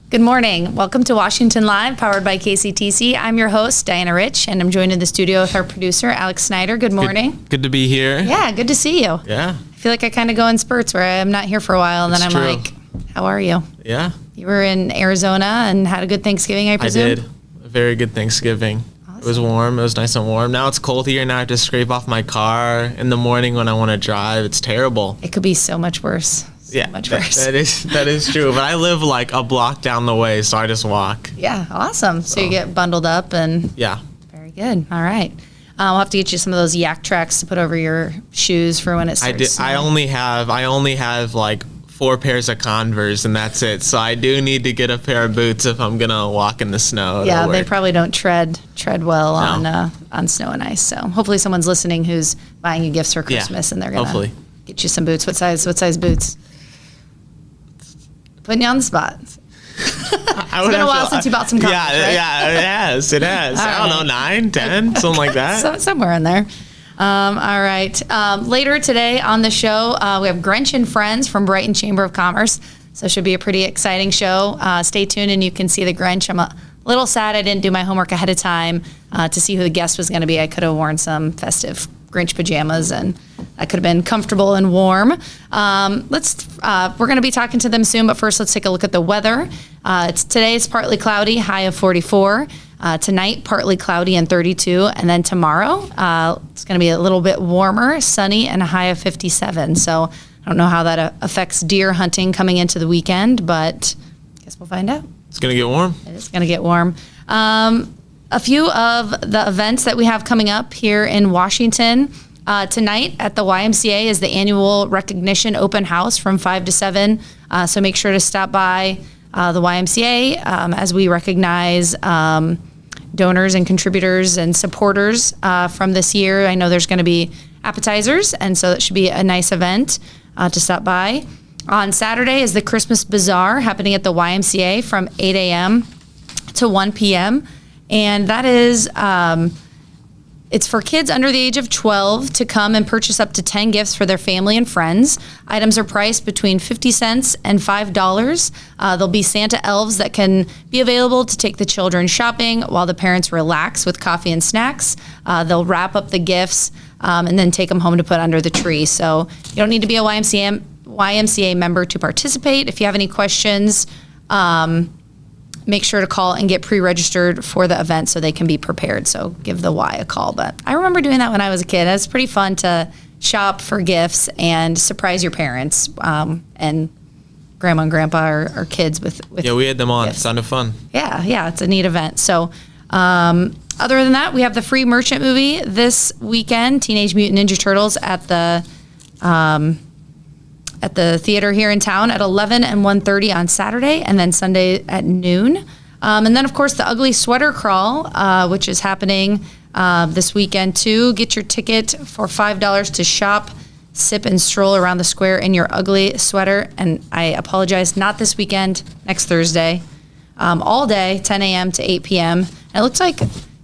Good morning. Welcome to Washington Live, powered by KCTC. I'm your host, Diana Rich, and I'm joined in the studio with our producer, Alex Snyder. Good morning. Good to be here. Yeah, good to see you. Yeah. I feel like I kind of go in spurts where I'm not here for a while, and then I'm true. like, how are you? Yeah. You were in Arizona and had a good Thanksgiving, I presume? I did. A very good Thanksgiving. Awesome. It was warm. It was nice and warm. Now it's cold here. Now I have to scrape off my car in the morning when I want to drive. It's terrible. It could be so much worse. Much worse. That is true. But I live like a block down the way, so I just walk. Yeah, awesome. So you get bundled up and yeah. Very good. All right. We'll have to get you some of those yak tracks to put over your shoes for when it starts. I only have like 4 pairs of Converse, and that's it. So I do need to get a pair of boots if I'm gonna walk in the snow. Yeah, they probably don't tread well on snow and ice. So hopefully someone's listening who's buying you gifts for Christmas, and they're gonna get you some boots. What size boots? Putting you on the spot. It's been a while since you bought some Converse, right? Yeah, it has. I don't know, 9, 10, something like that. Somewhere in there. All right. Later today on the show, we have Grinch and Friends from Brighton Chamber of Commerce. So it should be a pretty exciting show. Stay tuned and you can see the Grinch. I'm a little sad I didn't do my homework ahead of time to see who the guest was going to be. I could have worn some festive Grinch pajamas, and I could have been comfortable and warm. We're going to be talking to them soon, but first let's take a look at the weather. Today it's partly cloudy, high of 44. Tonight, partly cloudy and 32. And then tomorrow, it's going to be a little bit warmer, sunny, and a high of 57. So I don't know how that affects deer hunting coming into the weekend, but I guess we'll find out. It's going to get warm. It is going to get warm. A few of the events that we have coming up here in Washington. Tonight at the YMCA is the annual recognition open house from 5 to 7. So make sure to stop by the YMCA as we recognize donors and contributors and supporters from this year. I know there's going to be appetizers, and so it should be a nice event to stop by. On Saturday is the Christmas Bazaar happening at the YMCA from 8 a.m. to 1 p.m. And that is, it's for kids under the age of 12 to come and purchase up to 10 gifts for their family and friends. Items are priced between 50 cents and $5. There'll be Santa elves that can be available to take the children shopping while the parents relax with coffee and snacks. They'll wrap up the gifts and then take them home to put under the tree. So you don't need to be a YMCA member to participate. If you have any questions, make sure to call and get pre-registered for the event so they can be prepared. So give the Y a call. But I remember doing that when I was a kid. It was pretty fun to shop for gifts and surprise your parents and grandma and grandpa or kids with yeah, we had them on. Gifts. It sounded fun. Yeah, it's a neat event. So other than that, we have the free merchant movie this weekend, Teenage Mutant Ninja Turtles at the theater here in town at 11 and 1:30 on Saturday, and then Sunday at noon. And then, of course, the Ugly Sweater Crawl, which is happening this weekend, too. Get your ticket for $5 to shop, sip, and stroll around the square in your ugly sweater. And I apologize, not this weekend, next Thursday. All day, 10 a.m. to 8 p.m. And it looks like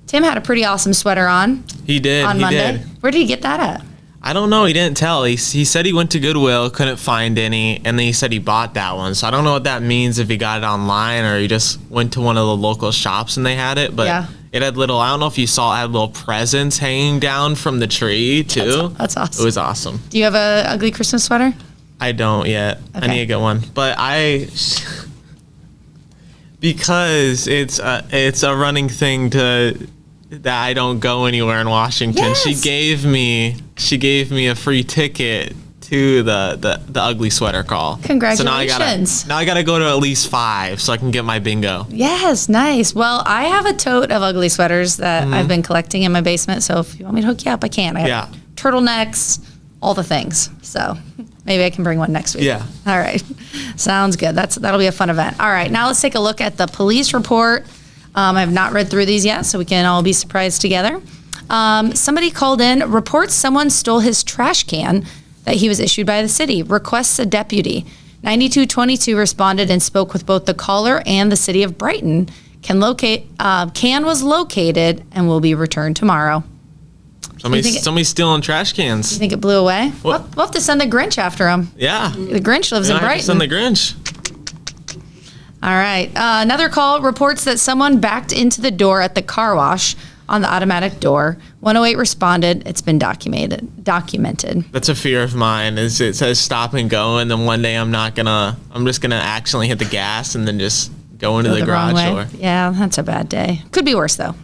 Tim had a pretty awesome sweater on. He did. On Monday. Where did he get that at? I don't know. He didn't tell. He said he went to Goodwill, couldn't find any, and then he said he bought that one. So I don't know what that means, if he got it online or he just went to one of the local shops and they had it. But it had I don't know if you saw, it had little presents hanging down from the tree, too. That's awesome. It was awesome. Do you have a ugly Christmas sweater? I don't yet. Okay. I need to get one. But because it's a running thing that I don't go anywhere in Washington. Yes. She gave me a free ticket to the Ugly Sweater Call. Congratulations. So now I gotta go to at least 5 so I can get my bingo. Yes, nice. Well, I have a tote of ugly sweaters that I've been collecting in my basement. So if you want me to hook you up, I can. I have turtlenecks, all the things. So maybe I can bring one next week. Yeah. All right. Sounds good. That'll be a fun event. All right. Now let's take a look at the police report. I have not read through these yet, so we can all be surprised together. Somebody called in, reports someone stole his trash can that he was issued by the city, requests a deputy. 9222 responded and spoke with both the caller and the city of Brighton. Can was located and will be returned tomorrow. Somebody's stealing trash cans. You think it blew away? We'll have to send the Grinch after him. Yeah. The Grinch lives in Brighton. Send the Grinch. All right. Another call reports that someone backed into the door at the car wash on the automatic door. 108 responded. It's been documented. That's a fear of mine. Is it says stop and go, and then one day I'm just gonna accidentally hit the gas and then just go into the garage door. Yeah, that's a bad day. Could be worse though.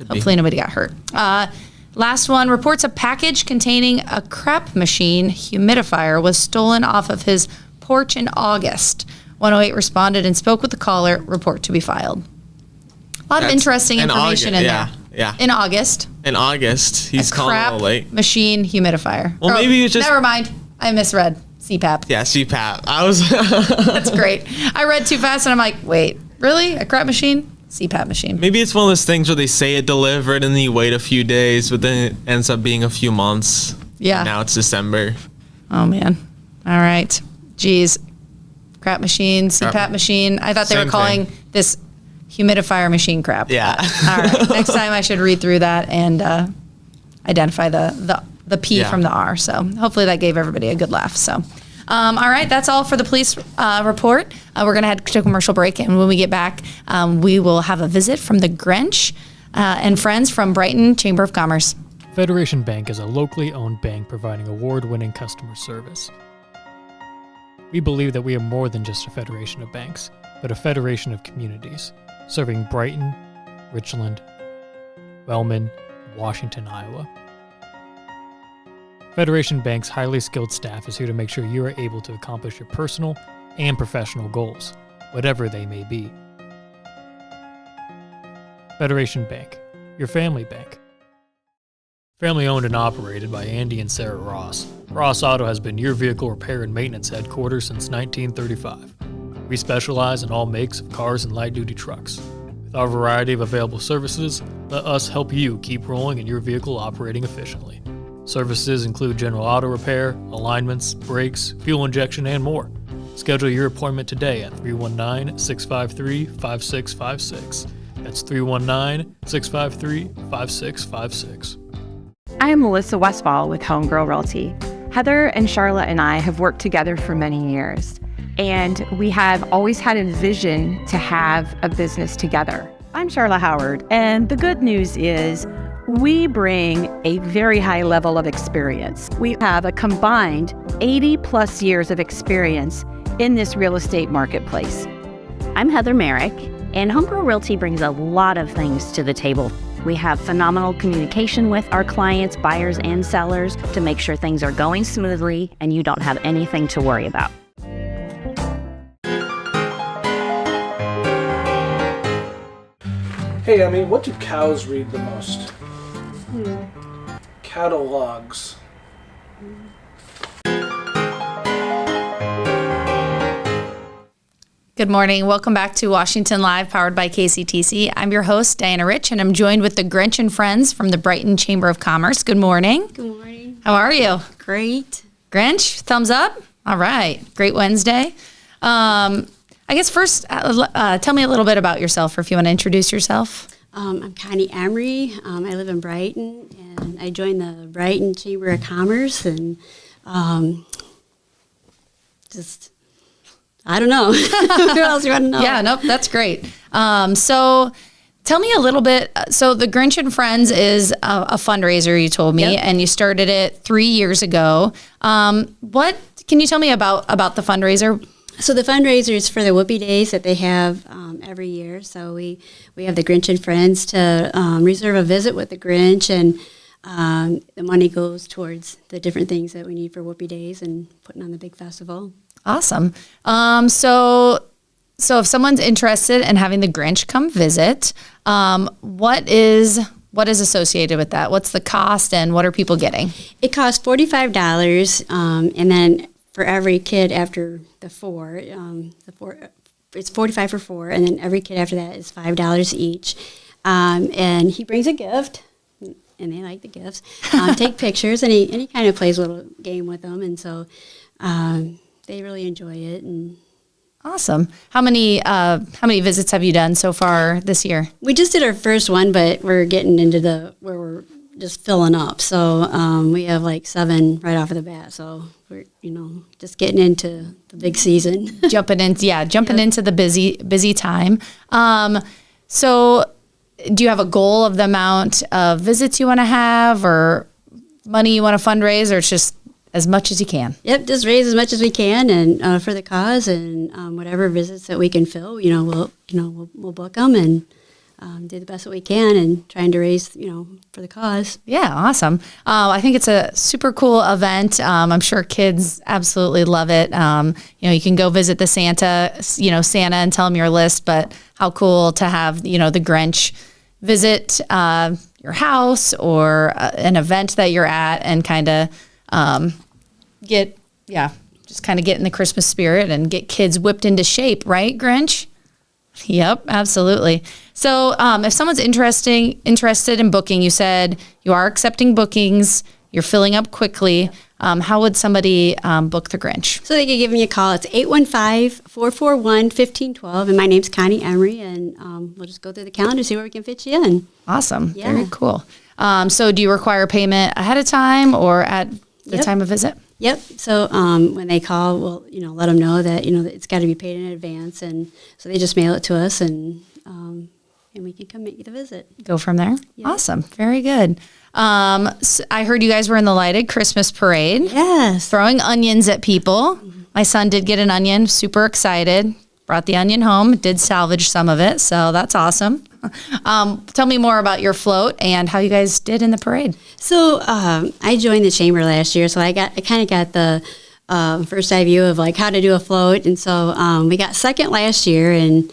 Hopefully nobody got hurt. Last one reports a package containing a crap machine humidifier was stolen off of his porch in August. 108 responded and spoke with the caller. Report to be filed. A lot of interesting information in there. Yeah. In August. He's calling a little late. Machine humidifier. Well, maybe it's just. Never mind. I misread. CPAP. Yeah, CPAP. I was. That's great. I read too fast and I'm like, wait, really? A crap machine? CPAP machine. Maybe it's one of those things where they say it delivered and then you wait a few days, but then it ends up being a few months. Yeah. Now it's December. Oh, man. All right. Geez. Crap machine, CPAP machine. I thought they were calling this humidifier machine crap. Yeah. All right. Next time I should read through that and identify the P from the R. So hopefully that gave everybody a good laugh. So, all right. That's all for the police report. We're going to head to a commercial break. And when we get back, we will have a visit from the Grinch and friends from Brighton Chamber of Commerce. Federation Bank is a locally owned bank providing award-winning customer service. We believe that we are more than just a federation of banks, but a federation of communities, serving Brighton, Richland, Wellman, and Washington, Iowa. Federation Bank's highly skilled staff is here to make sure you are able to accomplish your personal and professional goals, whatever they may be. Federation Bank, your family bank. Family owned and operated by Andy and Sarah Ross. Ross Auto has been your vehicle repair and maintenance headquarters since 1935. We specialize in all makes of cars and light-duty trucks. With our variety of available services, let us help you keep rolling and your vehicle operating efficiently. Services include general auto repair, alignments, brakes, fuel injection, and more. Schedule your appointment today at 319-653-5656. That's 319-653-5656. I am Melissa Westfall with Homegirl Realty. Heather and Charlotte and I have worked together for many years, and we have always had a vision to have a business together. I'm Charlotte Howard, and the good news is we bring a very high level of experience. We have a combined 80 plus years of experience in this real estate marketplace. I'm Heather Merrick, and Homegirl Realty brings a lot of things to the table. We have phenomenal communication with our clients, buyers, and sellers to make sure things are going smoothly and you don't have anything to worry about. Hey, what do cows read the most? Catalogs. Good morning. Welcome back to Washington Live, powered by KCTC. I'm your host, Diana Rich, and I'm joined with the Grinch and friends from the Brighton Chamber of Commerce. Good morning. Good morning. How are you? Great. Grinch, thumbs up? All right. Great Wednesday. I guess first, tell me a little bit about yourself, or if you want to introduce yourself. I'm Connie Emery. I live in Brighton, and I joined the Brighton Chamber of Commerce, and I don't know. What else you want to know? Yeah, nope, that's great. So tell me a little bit. So the Grinch and Friends is a fundraiser, you told me, and you started it 3 years ago. What can you tell me about the fundraiser? So the fundraiser is for the Whoopie Days that they have every year. So we have the Grinch and Friends to reserve a visit with the Grinch, and the money goes towards the different things that we need for Whoopie Days and putting on the big festival. Awesome. So if someone's interested in having the Grinch come visit, what is associated with that? What's the cost, and what are people getting? It costs $45, and then for every kid after the four, it's $45 for four, and then every kid after that is $5 each. And he brings a gift, and they like the gifts. Take pictures, and he kind of plays a little game with them, and so they really enjoy it. And awesome. How many visits have you done so far this year? We just did our first one, but we're getting into where we're just filling up. So we have like 7 right off of the bat. So we're, just getting into the big season. Jumping into the busy time. So do you have a goal of the amount of visits you want to have or money you want to fundraise, or it's just as much as you can? Yep, just raise as much as we can, and for the cause, and whatever visits that we can fill, we'll book them and do the best that we can, and trying to raise, for the cause. Yeah, awesome. I think it's a super cool event. I'm sure kids absolutely love it. You can go visit the Santa and tell them your list, but how cool to have, the Grinch visit your house or an event that you're at and kind of get in the Christmas spirit and get kids whipped into shape, right, Grinch? Yep, absolutely. So if someone's interested in booking, you said you are accepting bookings, you're filling up quickly. How would somebody book the Grinch? So they can give me a call. It's 815-441-1512, and my name's Connie Emery, and we'll just go through the calendar, see where we can fit you in. Awesome. Yeah. Very cool. So do you require payment ahead of time or at the time of visit? Yep. So when they call, we'll let them know that that it's got to be paid in advance, and so they just mail it to us, and we can come make the visit. Go from there. Yep. Awesome. Very good. So I heard you guys were in the lighted Christmas parade. Yes. Throwing onions at people. My son did get an onion. Super excited. Brought the onion home. Did salvage some of it. So that's awesome. Tell me more about your float and how you guys did in the parade. So I joined the chamber last year, so I kind of got the first eye view of like how to do a float, and so we got second last year, and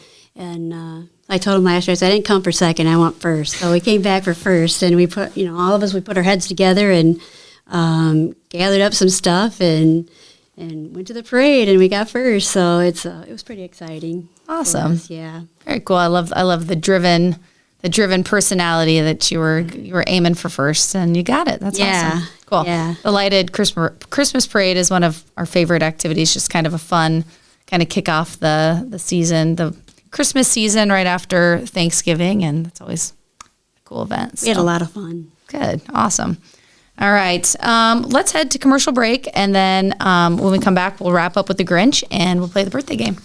I told them last year, I said I didn't come for second, I went first. So we came back for first, and we put all of us, we put our heads together and gathered up some stuff and went to the parade, and we got first. So it was pretty exciting. Awesome. Yeah. Very cool. I love the driven personality that you were aiming for first, and you got it. That's awesome. Cool. Yeah. The lighted Christmas parade is one of our favorite activities. Just kind of a fun kind of kick off the season, the Christmas season right after Thanksgiving, and it's always a cool event. We had a lot of fun. Good. Awesome. All right. Let's head to commercial break, and then when we come back, we'll wrap up with the Grinch, and we'll play the birthday game.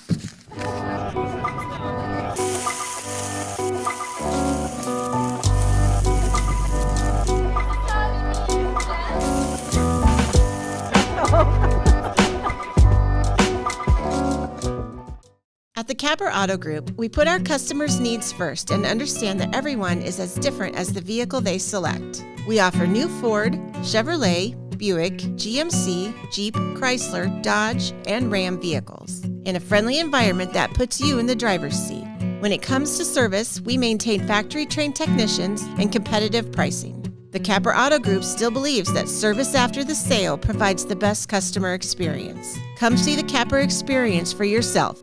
At the Capper Auto Group, we put our customers' needs first and understand that everyone is as different as the vehicle they select. We offer new Ford, Chevrolet, Buick, GMC, Jeep, Chrysler, Dodge, and Ram vehicles in a friendly environment that puts you in the driver's seat. When it comes to service, we maintain factory-trained technicians and competitive pricing. The Capper Auto Group still believes that service after the sale provides the best customer experience. Come see the Capper experience for yourself.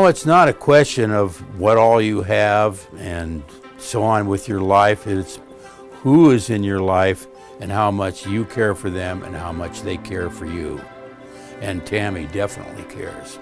It's not a question of what all you have and so on with your life. It's who is in your life and how much you care for them and how much they care for you. And Tammy definitely cares.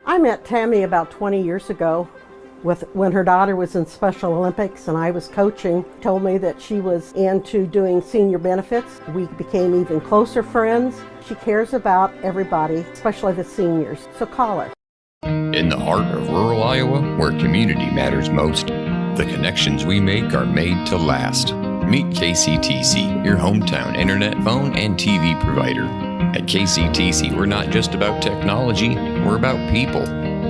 I met Tammy about 20 years ago When her daughter was in Special Olympics and I was coaching, told me that she was into doing senior benefits. We became even closer friends. She cares about everybody, especially the seniors, so call her. In the heart of rural Iowa, where community matters most, the connections we make are made to last. Meet KCTC, your hometown internet, phone, and TV provider. At KCTC, we're not just about technology, we're about people.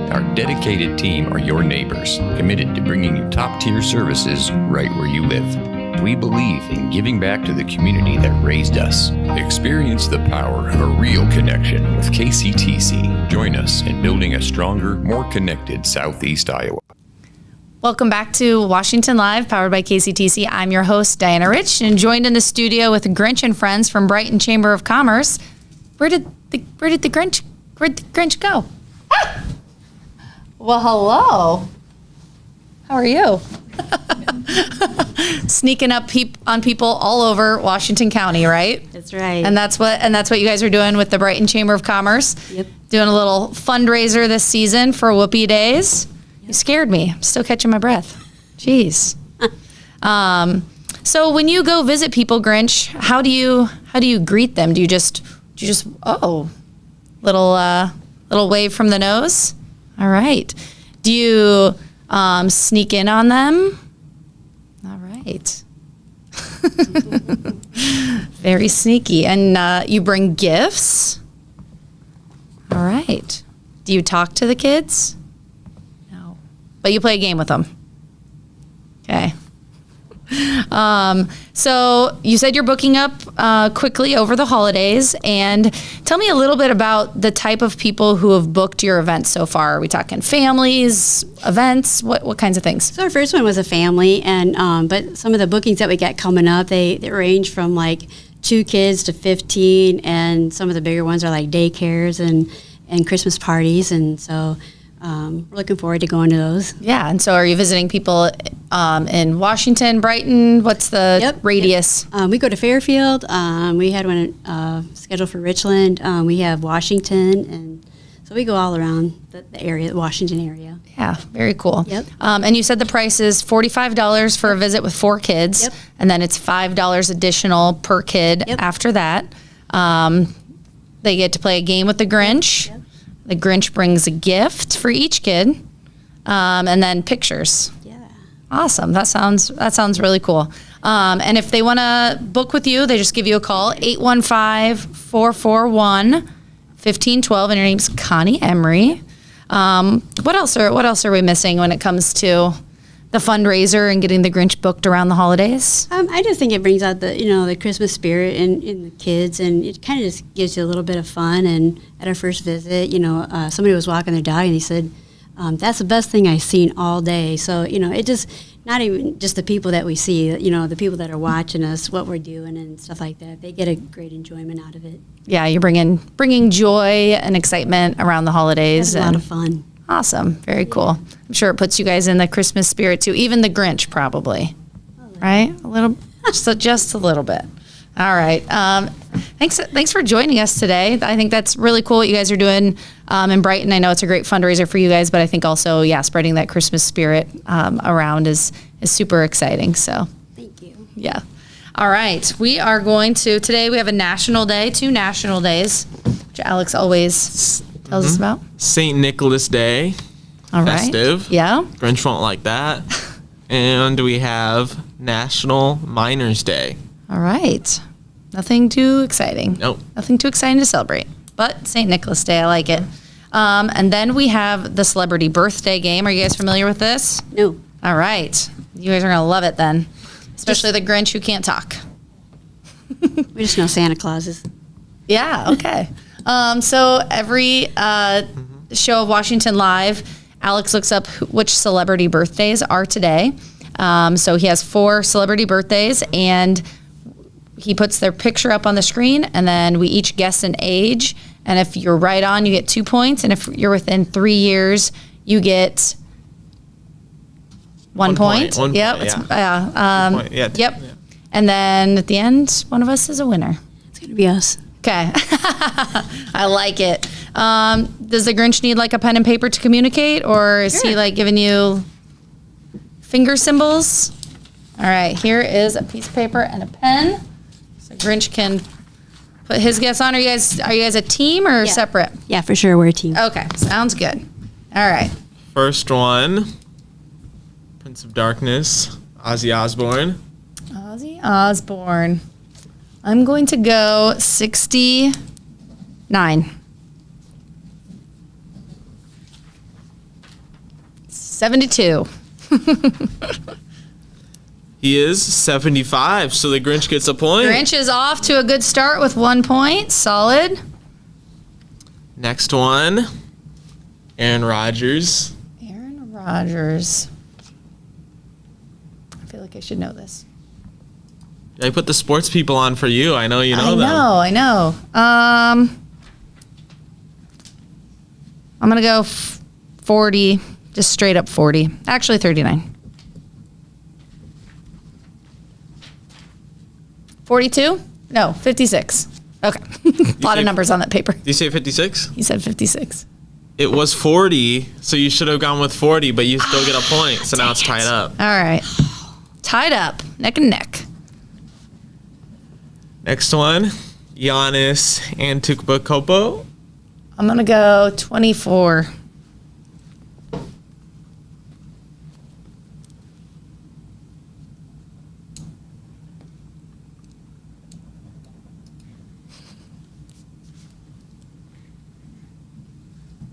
Our dedicated team are your neighbors, committed to bringing you top-tier services right where you live. We believe in giving back to the community that raised us. Experience the power of a real connection with KCTC. Join us in building a stronger, more connected Southeast Iowa. Welcome back to Washington Live, powered by KCTC. I'm your host, Diana Rich, and joined in the studio with Grinch and friends from Brighton Chamber of Commerce. Where did the Grinch go? Ah! Well, hello. How are you? Sneaking up on people all over Washington County, right? That's right. And that's what you guys are doing with the Brighton Chamber of Commerce. Yep. Doing a little fundraiser this season for Whoopee Days. You scared me. I'm still catching my breath. Jeez. So when you go visit people, Grinch, how do you greet them? Do you just little wave from the nose? All right. Do you sneak in on them? All right. Very sneaky. And you bring gifts? All right. Do you talk to the kids? No. But you play a game with them? Okay. So you said you're booking up quickly over the holidays, and tell me a little bit about the type of people who have booked your events so far. Are we talking families, events? What kinds of things? So our first one was a family, and but some of the bookings that we got coming up, they range from like 2 kids to 15, and some of the bigger ones are like daycares and Christmas parties, and so we're looking forward to going to those. Yeah, and so are you visiting people in Washington, Brighton? What's the radius? Yep. We go to Fairfield. We had one scheduled for Richland. We have Washington, and so we go all around the area, the Washington area. Yeah, very cool. Yep. And you said the price is $45 for a visit with 4 kids, Yep. and then it's $5 additional per kid after that. They get to play a game with the Grinch. Yep. The Grinch brings a gift for each kid, and then pictures. Yeah. Awesome. That sounds really cool. And if they want to book with you, they just give you a call, 815-441-1512, and your name's Connie Emery. What else are we missing when it comes to the fundraiser and getting the Grinch booked around the holidays? I just think it brings out the Christmas spirit in the kids, and it kind of just gives you a little bit of fun. And at our first visit, somebody was walking their dog, and he said, "That's the best thing I've seen all day." So it just not even just the people that we see, the people that are watching us, what we're doing and stuff like that. They get a great enjoyment out of it. Yeah, you're bringing joy and excitement around the holidays. It's a lot of fun. Awesome. Very cool. I'm sure it puts you guys in the Christmas spirit too. Even the Grinch probably, right? A little, just a little bit. All right. Thanks for joining us today. I think that's really cool what you guys are doing in Brighton. I know it's a great fundraiser for you guys, but I think also, spreading that Christmas spirit around is super exciting. So thank you. Yeah. All right. We are going to, today we have a national day, 2 national days, which Alex always tells us about. St. Nicholas Day. All right. Festive. Yeah. Grinch won't like that. And we have National Miners Day. All right. Nothing too exciting. Nope. Nothing too exciting to celebrate. But St. Nicholas Day, I like it. And then we have the celebrity birthday game. Are you guys familiar with this? No. All right. You guys are going to love it then. Especially the Grinch who can't talk. We just know Santa Claus is. Yeah, okay. So every show of Washington Live, Alex looks up which celebrity birthdays are today. So he has 4 celebrity birthdays, and he puts their picture up on the screen, and then we each guess an age. And if you're right on, you get 2 points. And if you're within 3 years, you get 1 point. 1 point. Yep. Point, yeah. Yep. Yeah. And then at the end, one of us is a winner. It's going to be us. Okay. I like it. Does the Grinch need like a pen and paper to communicate, or is he like giving you finger symbols. All right, here is a piece of paper and a pen. So Grinch can put his guess on. Are you guys a team or separate? Yeah, for sure, we're a team. Okay, sounds good. All right. First one, Prince of Darkness, Ozzy Osbourne. Ozzy Osbourne. I'm going to go 69. 72. He is 75, so the Grinch gets a point. Grinch is off to a good start with 1 point. Solid. Next one, Aaron Rodgers. Aaron Rodgers. I feel like I should know this. I put the sports people on for you. I know you know them. I know. I'm going to go 40, just straight up 40. Actually, 39. 42? No, 56. Okay. A lot of numbers on that paper. Did you say 56? He said 56. It was 40, so you should have gone with 40, but you still get a point, so now it's tied up. All right. Tied up, neck and neck. Next one, Giannis Antetokounmpo. I'm going to go 24.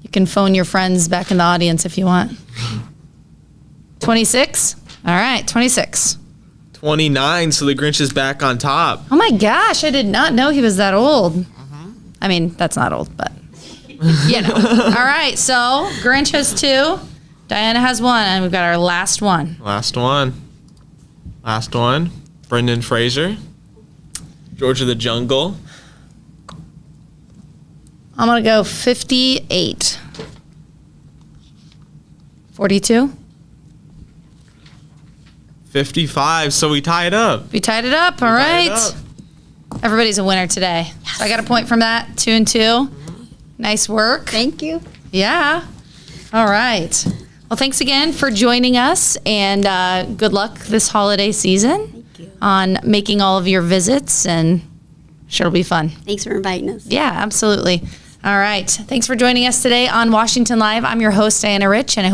You can phone your friends back in the audience if you want. 26? All right, 26. 29, so the Grinch is back on top. Oh my gosh, I did not know he was that old. I mean, that's not old, but you know. All right, so Grinch has 2, Diana has 1, and we've got our last one. Last one. Brendan Fraser. George of the Jungle. I'm going to go 58. 42? 55, so we tied up. We tied it up, all right. Everybody's a winner today. Yes. So I got a point from that, 2 and 2. Nice work. Thank you. Yeah. All right. Well, thanks again for joining us, and good luck this holiday season on making all of your visits, and sure it'll be fun. Thanks for inviting us. Yeah, absolutely. All right. Thanks for joining us today on Washington Live. I'm your host, Diana Rich, and I hope